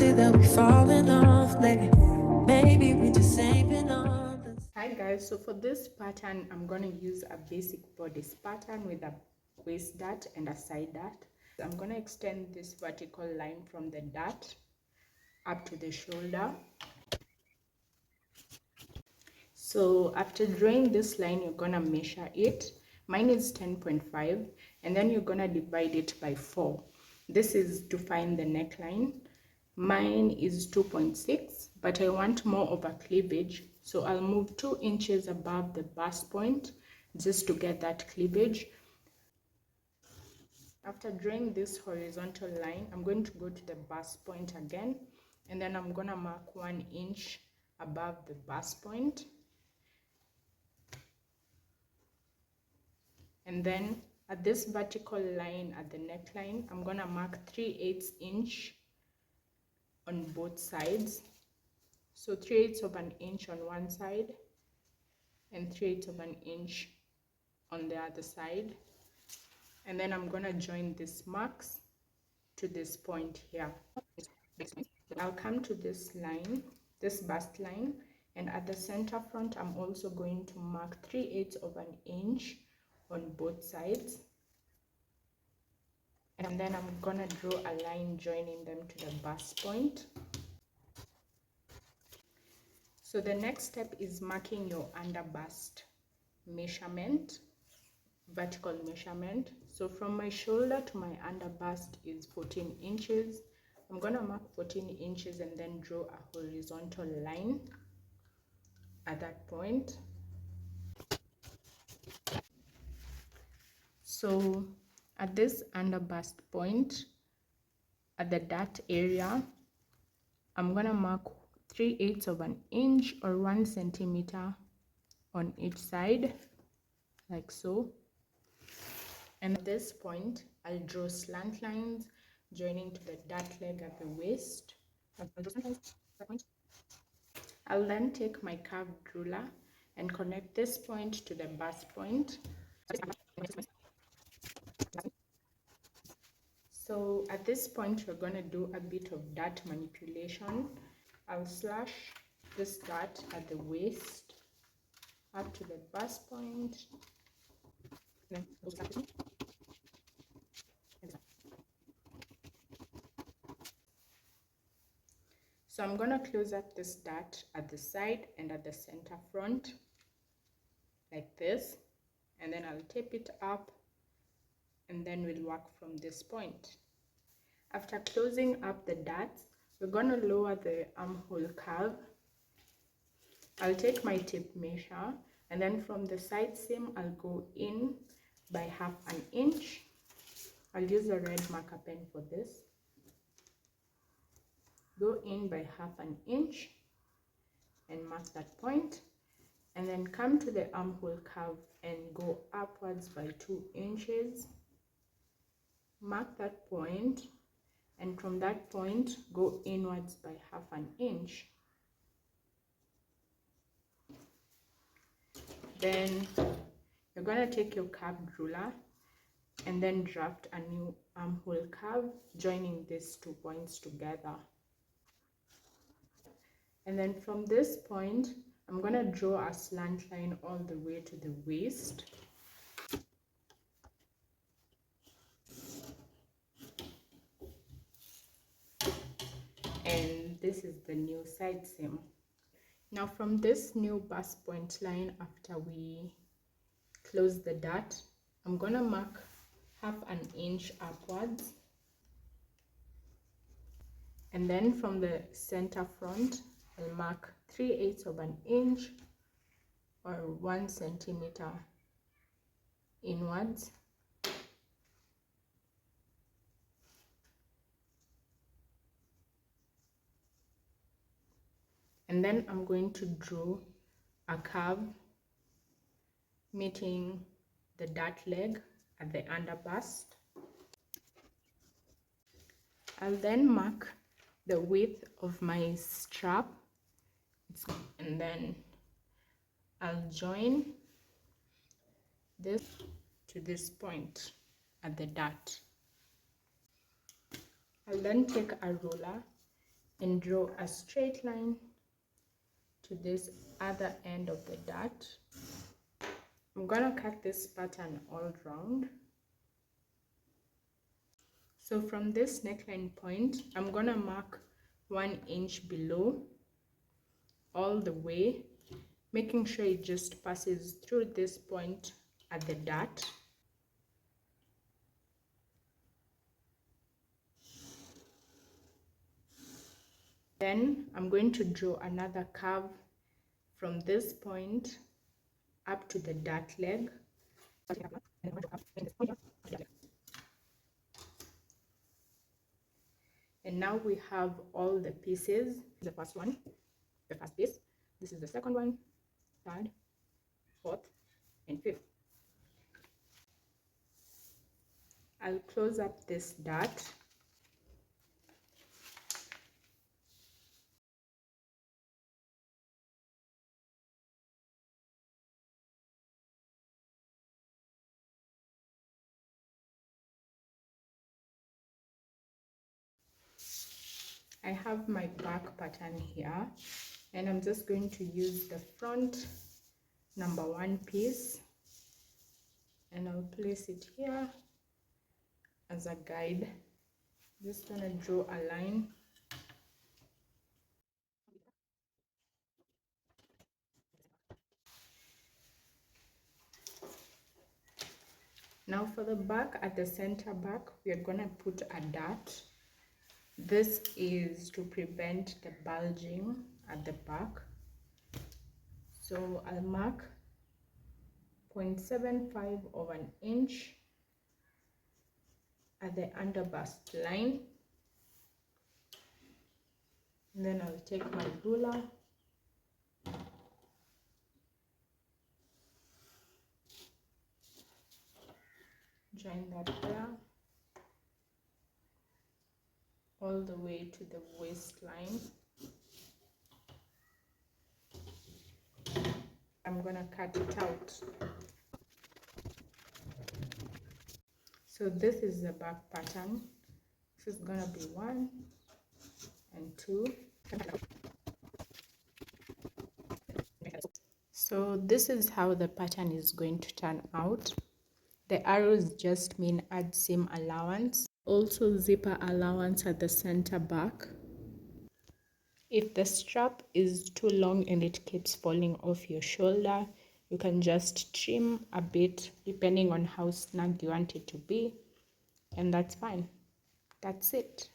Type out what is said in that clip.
it that we falling off lately? Maybe we just ain't been on this. Hi guys, so for this pattern I'm going to use a basic bodice pattern with a waist dart and a side dart. I'm going to extend this vertical line from the dart up to the shoulder. So after drawing this line, you're going to measure it. Mine is 10.5, and then you're going to divide it by 4. This is to find the neckline. Mine is 2.6, but I want more of a cleavage, so I'll move 2 inches above the bust point just to get that cleavage. After drawing this horizontal line, I'm going to go to the bust point again, and then I'm going to mark 1 inch above the bust point. And then at this vertical line at the neckline, I'm going to mark 3/8 inch on both sides. So 3/8 of an inch on one side and 3/8 of an inch on the other side. And then I'm going to join these marks to this point here. I'll come to this line, this bust line, and at the center front, I'm also going to mark 3/8 of an inch on both sides, and then I'm gonna draw a line joining them to the bust point. So the next step is marking your under bust measurement, vertical measurement. So from my shoulder to my under bust is 14 inches. I'm gonna mark 14 inches and then draw a horizontal line at that point. So at this under bust point, at the dart area, I'm gonna mark 3/8 of an inch or 1 centimeter on each side, like so. And at this point, I'll draw slant lines joining to the dart leg at the waist. I'll then take my curved ruler and connect this point to the bust point. So at this point, we're going to do a bit of dart manipulation. I'll slash this dart at the waist up to the bust point. So I'm going to close up this dart at the side and at the center front like this, and then I'll tape it up, and then we'll work from this point. After closing up the darts, we're going to lower the armhole curve. I'll take my tape measure, and then from the side seam I'll go in by 1/2 inch. I'll use a red marker pen for this. Go in by 1/2 inch and mark that point, and then come to the armhole curve and go upwards by 2 inches. Mark that point, and from that point go inwards by 1/2 inch. Then you're going to take your curved ruler and then draft a new armhole curve joining these 2 points together. And then from this point, I'm going to draw a slant line all the way to the waist. And this is the new side seam. Now from this new bust point line, after we close the dart, I'm going to mark 1/2 inch upwards. And then from the center front, I'll mark 3/8 of an inch or 1 centimeter inwards. And then I'm going to draw a curve meeting the dart leg at the under bust. I'll then mark the width of my strap, and then I'll join this to this point at the dart. I'll then take a ruler and draw a straight line to this other end of the dart. I'm gonna cut this pattern all round. So from this neckline point, I'm gonna mark 1 inch below all the way, making sure it just passes through this point at the dart. Then I'm going to draw another curve from this point up to the dart leg. And now we have all the pieces. The first one, the first piece. This is the second one, third, fourth, and fifth. I'll close up this dart. I have my back pattern here, and I'm just going to use the front number 1 piece, and I'll place it here as a guide. Just gonna draw a line. Now for the back, at the center back, we are gonna put a dart. This is to prevent the bulging at the back. So I'll mark 0.75 of an inch at the underbust line. And then I'll take my ruler join that there all the way to the waistline. I'm gonna cut it out. So this is the back pattern. This is gonna be 1 and 2. So this is how the pattern is going to turn out. The arrows just mean add seam allowance, also zipper allowance at the center back. If the strap is too long and it keeps falling off your shoulder, you can just trim a bit depending on how snug you want it to be, and that's fine. That's it.